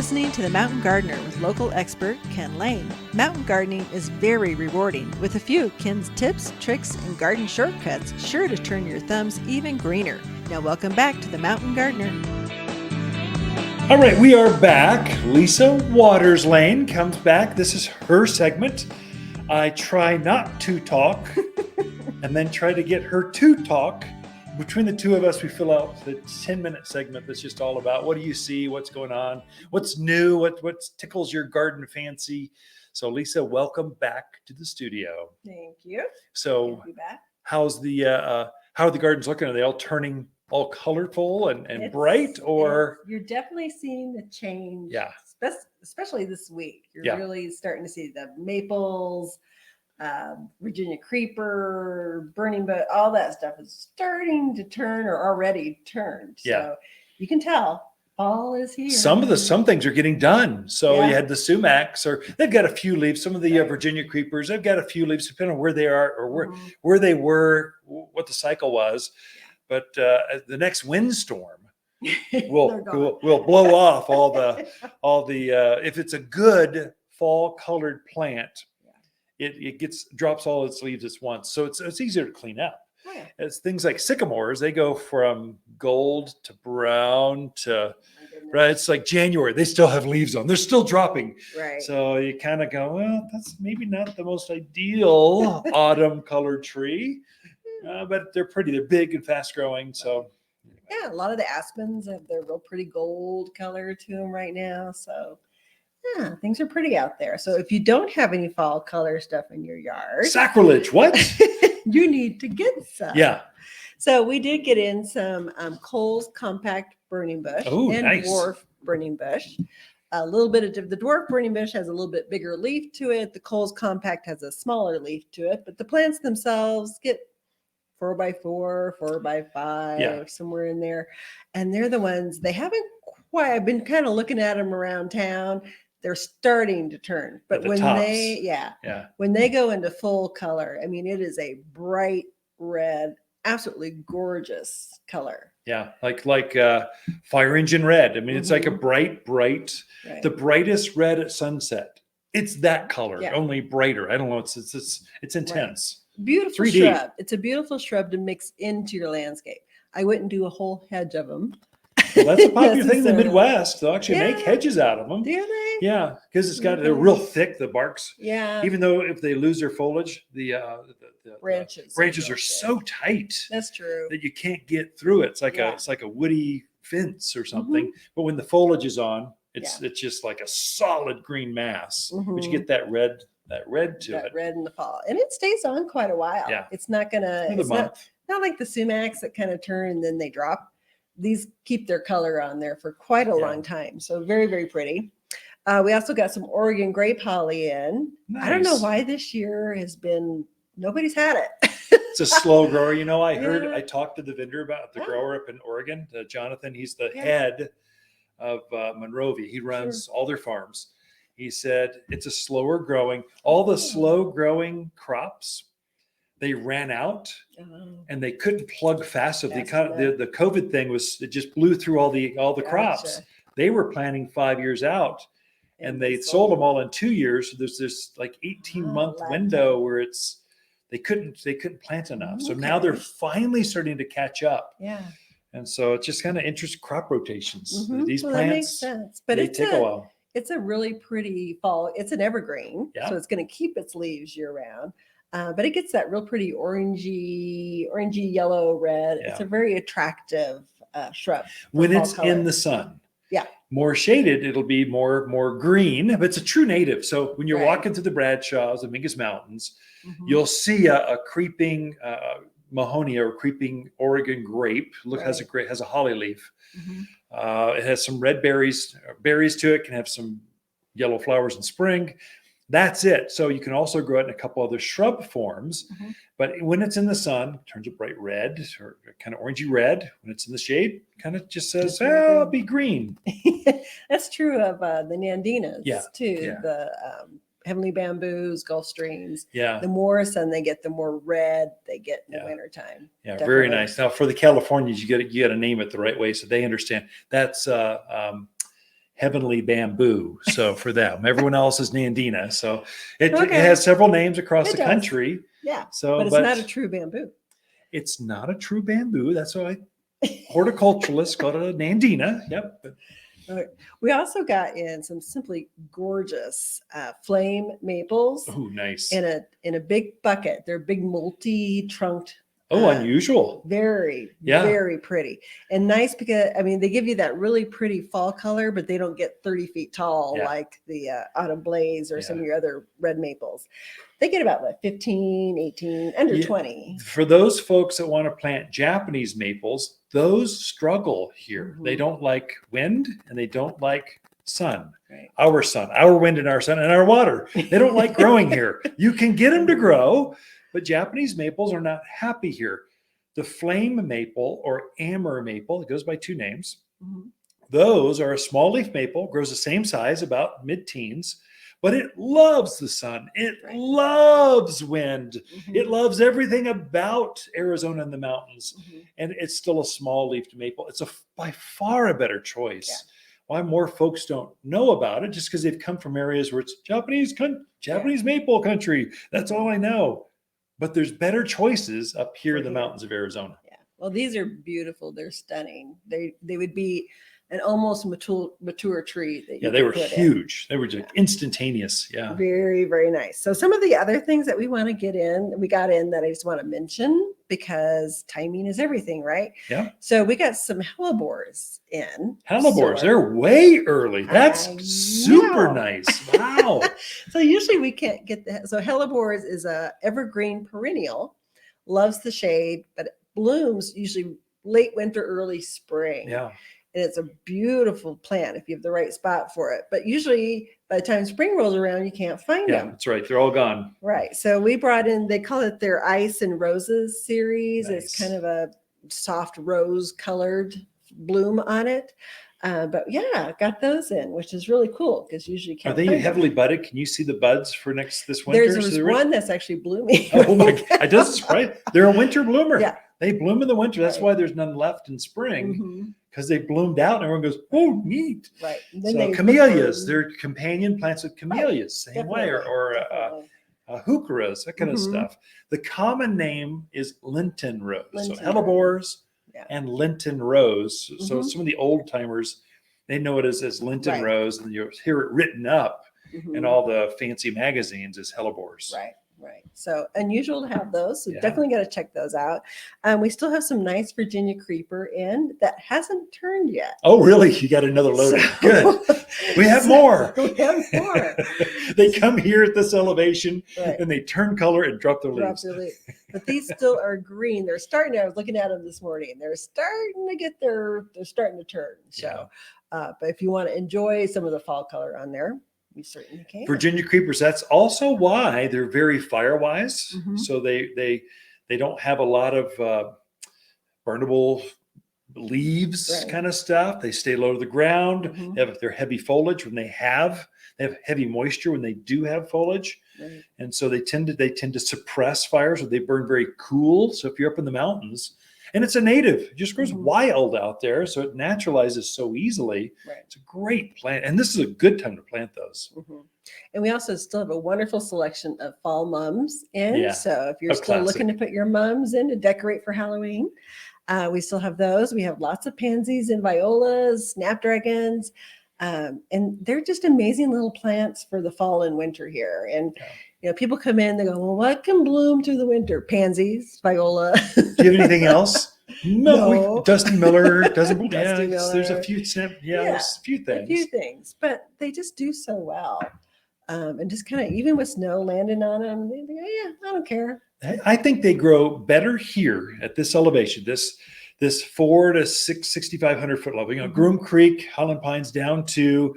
listening to The Mountain Gardener with local expert Ken Lane. Mountain gardening is very rewarding, with a few Ken's tips, tricks, and garden shortcuts sure to turn your thumbs even greener. Now welcome back to The Mountain Gardener. All right, we are back. Lisa Waters Lane comes back. This is her segment. I try not to talk and then try to get her to talk. Between the two of us, we fill out the 10-minute segment that's just all about what do you see, what's going on, what's new, what tickles your garden fancy. So Lisa, welcome back to the studio. Thank you. So Good to be back. how's the how are the gardens looking? Are they all turning all colorful and bright, or you're definitely seeing the change? Yeah. Especially this week. You're Yeah. really starting to see the maples, Virginia creeper, burning, but all that stuff is starting to turn or already turned. Yeah. So you can tell fall is here. some things are getting done. So Yeah. you had the sumacs, or they've got a few leaves. Some of the Right. Virginia creepers, they've got a few leaves, depending on where they are or Mhm. where they were, what the cycle was. But the next windstorm They're will gone. will blow off all the if it's a good fall colored plant, it drops all its leaves at once. So it's easier to clean up. Oh, yeah. It's things like sycamores, they go from gold to brown to My goodness. right. It's like January, they still have leaves on, they're still dropping. Right. So you kind of go, well, that's maybe not the most ideal autumn colored tree, but they're pretty, they're big and fast growing. So Yeah, a lot of the aspens have their real pretty gold color to them right now. So yeah, things are pretty out there. So if you don't have any fall color stuff in your yard, sacrilege, what? you need to get some. Yeah. So we did get in some Cole's compact burning bush Oh, and nice. dwarf burning bush. A little bit of the dwarf burning bush has a little bit bigger leaf to it. The Cole's compact has a smaller leaf to it, but the plants themselves get 4x4, 4x5, Yeah. somewhere in there. And they're the ones they haven't quite. I've been kind of looking at them around town. They're starting to turn, but the when tops. they when they go into full color, I mean, it is a bright red, absolutely gorgeous color. Yeah. Like fire engine red. I mean, it's like a bright, Right. the brightest red at sunset. It's that color, Yeah. only brighter. I don't know. It's intense. Beautiful 3D. shrub. It's a beautiful shrub to mix into your landscape. I wouldn't do a whole hedge of them. Well, that's a popular thing in the necessarily. Midwest. They'll actually make Yeah. hedges out of them. Do they? Yeah, because they're real thick, the barks. Yeah. Even though if they lose their foliage, the Branches. branches real are thick. so tight That's true. that you can't get through it. It's like Yeah. a woody fence or something. But when the foliage is on, it's Yeah. it's just like a solid green mass. But you Mhm. get that red to That it. red in the fall, and it stays on quite a while. Yeah. It's not gonna. Another It's month. not like the sumacs that kind of turn and then they drop. These keep their color on there for quite a Yeah. long time. So very, very pretty. We also got some Oregon grape holly in. I don't know Nice. why this year has been, nobody's had it. It's a slow grower. You know, Yeah. I talked to the vendor about the Oh. grower up in Oregon, Jonathan. He's the Yeah. head of Monrovia. He runs all their farms. He said it's a slower growing. All the slow growing crops, they ran out Oh, and they couldn't plug fast. So Fast the COVID thing it just blew through all the crops. gotcha. They were planning 5 years out, and they sold them all in 2 years. So there's this like 18-month lag window where they couldn't plant enough. So now they're Okay. finally starting to catch up. Yeah. And so it's just kind of interesting crop rotations. Mhm. These Well, that makes plants, sense. But they it's take a while. it's a really pretty fall. It's an evergreen, Yeah. so it's going to keep its leaves year round. But it gets that real pretty orangey, yellow, red. Yeah. It's a very attractive shrub. for When fall it's color. in the sun. Yeah. More shaded, it'll be more green, but it's a true native. So when you're Right. walking through the Bradshaws, the Mingus Mountains, Mhm. you'll see a creeping Mahonia or creeping Oregon grape. Has a holly leaf. Mhm. It has some red berries to it. Can have some yellow flowers in spring. That's it. So you can also grow it in a couple other shrub forms. Mhm. But when it's in the sun, it turns a bright red or kind of orangey red. When it's in the shade, kind of just says, Just really I'll green. be green. That's true of the Nandinas Yeah, too. yeah. The heavenly bamboos, Gulf streams. Yeah. The more sun they get, the more red they get in the Yeah. wintertime. Yeah. Definitely. Very nice. Now for the Californians, you got to name it the right way so they understand. That's heavenly bamboo. So for them, everyone else is Nandina. So it Okay. has several names across It the does. country. Yeah. So, But it's not a true bamboo. it's not a true bamboo. That's why horticulturalists call it a Nandina. Yep. We also got in some simply gorgeous flame maples Oh, nice. in a big bucket. They're big multi-trunked. Oh, unusual. Very, Yeah. very pretty and nice because I mean they give you that really pretty fall color, but they don't get 30 feet tall Yeah. like the autumn blaze or Yeah. some of your other red maples. They get about what 15, 18, under Yeah. 20. For those folks that want to plant Japanese maples, those struggle here. Mhm. They don't like wind and they don't like sun. Right. Our wind and our sun and our water. They don't like growing here. You can get them to grow, but Japanese maples are not happy here. The flame maple or amber maple, it goes by two names. Mhm. Those are a small leaf maple, grows the same size, about mid-teens, but it loves the sun. It Right. loves wind. Mhm. It loves everything about Arizona and the mountains. Mhm. And it's still a small leafed maple. It's by far a better choice. Yeah. Why more folks don't know about it, just because they've come from areas where it's Japanese maple country. That's all I know. But there's better choices up here in the mountains of Arizona. Yeah. Well, these are beautiful. They're stunning. They would be an almost mature tree. That you Yeah, they were could put in. huge. They were just instantaneous. Yeah. Very, very nice. So some of the other things that we got in that I just want to mention because timing is everything, right? Yeah. So we got some hellebores in. Hellebores, So- they're way early. That's I super know. nice. Wow. So usually we can't get so hellebores is a evergreen perennial, loves the shade, but it blooms usually late winter, early spring. Yeah. And it's a beautiful plant if you have the right spot for it. But usually by the time spring rolls around, you can't find Yeah, them. that's right. They're all gone. Right. So we brought in, they call it their Ice and Roses series. Nice. It's kind of a soft rose colored bloom on it. But yeah, got those in, which is really cool because usually you Are can't they find them. heavily budded? Can you see the buds for this winter? There's So they're one that's actually blooming. Oh my God. It doesn't surprise. They're a winter bloomer. Yeah. They bloom in the winter. That's Right. why there's none left in spring, Mhm. because they bloomed out and everyone goes, oh, neat. Right. And then So they camellias, look they're companion plants with camellias, same way, or definitely. heucheras, that kind of Mhm. stuff. The common name is Linton rose. Linton So hellebores Yeah. and Linton rose. So Mhm. some of the old timers, they know it as Linton Right. rose, and you hear it written up Mhm. in all the fancy magazines as hellebores. Right. Right. So unusual to have those. So Yeah. definitely got to check those out. We still have some nice Virginia creeper in that hasn't turned yet. Oh, really? You got another load. So- Good. We have more. We have more. They come here at this elevation Right. and they turn color and drop their Drop leaves. their leaves. But these still are green. They're starting. I was looking at them this morning. They're starting to get they're starting to turn. So, but if you want to enjoy some of the fall color on there, you certainly can. Virginia creepers, that's also why they're very fire-wise. Mhm. So they don't have a lot of burnable leaves Right. kind of stuff. They stay low to the ground. Mhm. They have their heavy foliage when they have heavy moisture when they do have foliage. Right. And so they tend to suppress fires, or they burn very cool. So if you're up in the mountains, and it's a native, it just grows Mhm. wild out there, so it naturalizes so easily. Right. It's a great plant, and this is a good time to plant those. Mhm. And we also still have a wonderful selection of fall mums in. Yeah. So if you're A still classic. looking to put your mums in to decorate for Halloween, we still have those. We have lots of pansies and violas, snapdragons, and they're just amazing little plants for the fall and winter here. And Yeah. people come in, they go, "Well, what can bloom through the winter? Pansies, viola." Do you have anything else? No. Dusty Miller doesn't. Dusty There's a Miller. few. Yeah. There's a few A things. few things, but they just do so well. And just kind of, even with snow landing on them, they go, "Yeah, I don't care." I think they grow better here at this elevation. This 6,500 foot level. Mhm. Groom Creek, Holland Pines, down to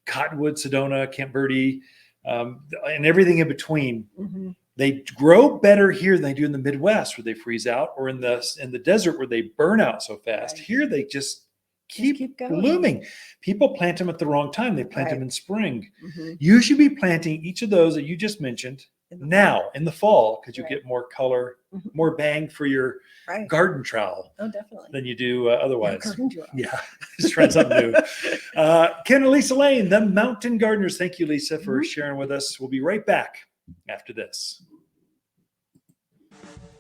Cottonwood, Sedona, Camp Verde, and everything in between. Mhm. They grow better here than they do in the Midwest, where they freeze out, or in the desert where they burn out so fast. Right. Here they just keep keep going. blooming. People plant them at the wrong time. They plant them Right. in spring. Mhm. You should be planting each of those that you just mentioned now in the fall, because you Right. get more color, Mhm. more bang for your Right. garden trowel Oh, definitely. than you do otherwise. Garden job. Yeah, just trying something new. Ken and Lisa Lane, the Mountain Gardeners. Thank you, Lisa, for Mhm. sharing with us. We'll be right back after this.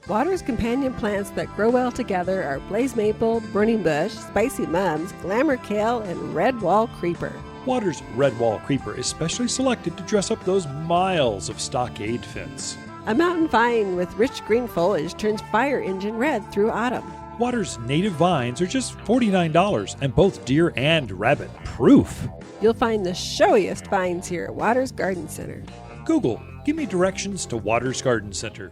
Waters companion plants that grow well together are blaze maple, burning bush, spicy mums, glamour kale, and red wall creeper. Waters' red wall creeper is specially selected to dress up those miles of stockade fence. A mountain vine with rich green foliage turns fire engine red through autumn. Waters' native vines are just $49 and both deer and rabbit proof. You'll find the showiest vines here at Waters Garden Center. Google, give me directions to Waters Garden Center.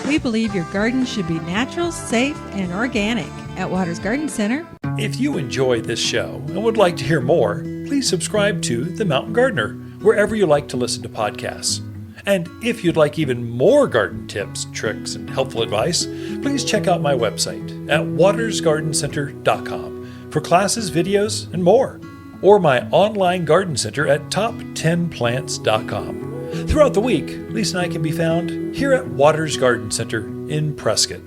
We believe your garden should be natural, safe, and organic. At Waters Garden Center, If you enjoy this show and would like to hear more, please subscribe to The Mountain Gardener, wherever you like to listen to podcasts. And if you'd like even more garden tips, tricks, and helpful advice, please check out my website at wattersgardencenter.com for classes, videos, and more, or my online garden center at top10plants.com. Throughout the week, Lisa and I can be found here at Waters Garden Center in Prescott.